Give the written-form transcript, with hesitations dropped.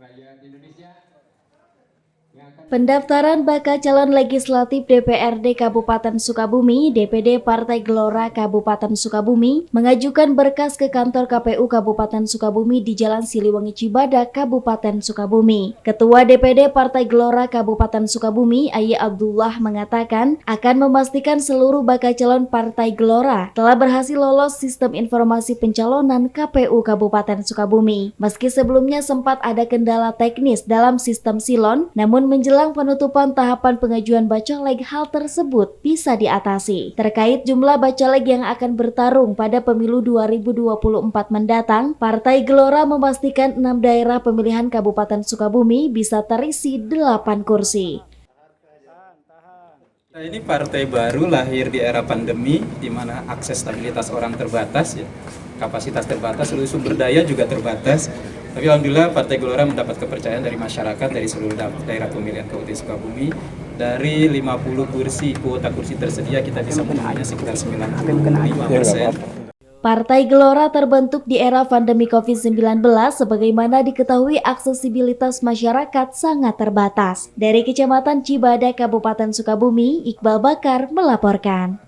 rakyat Indonesia. Pendaftaran bakal calon legislatif DPRD Kabupaten Sukabumi, DPD Partai Gelora Kabupaten Sukabumi, mengajukan berkas ke kantor KPU Kabupaten Sukabumi di Jalan Siliwangi Cibadak, Kabupaten Sukabumi. Ketua DPD Partai Gelora Kabupaten Sukabumi, Ayi Abdullah, mengatakan akan memastikan seluruh bakal calon Partai Gelora telah berhasil lolos sistem informasi pencalonan KPU Kabupaten Sukabumi. Meski sebelumnya sempat ada kendala teknis dalam sistem Silon, namun menjelang penutupan tahapan pengajuan bacalek, hal tersebut bisa diatasi. Terkait jumlah bacalek yang akan bertarung pada pemilu 2024 mendatang, Partai Gelora memastikan 6 daerah pemilihan Kabupaten Sukabumi bisa terisi 8 kursi. Nah, ini partai baru lahir di era pandemi, di mana akses stabilitas orang terbatas, ya, kapasitas terbatas, seluruh sumber daya juga terbatas. Tapi alhamdulillah Partai Gelora mendapat kepercayaan dari masyarakat, dari seluruh daerah pemilihan Kabupaten Sukabumi. Dari 50 kursi, kuota kursi tersedia kita bisa memenangnya sekitar 95%. Partai Gelora terbentuk di era pandemi COVID-19, sebagaimana diketahui aksesibilitas masyarakat sangat terbatas. Dari Kecamatan Cibadak, Kabupaten Sukabumi, Iqbal Bakar melaporkan.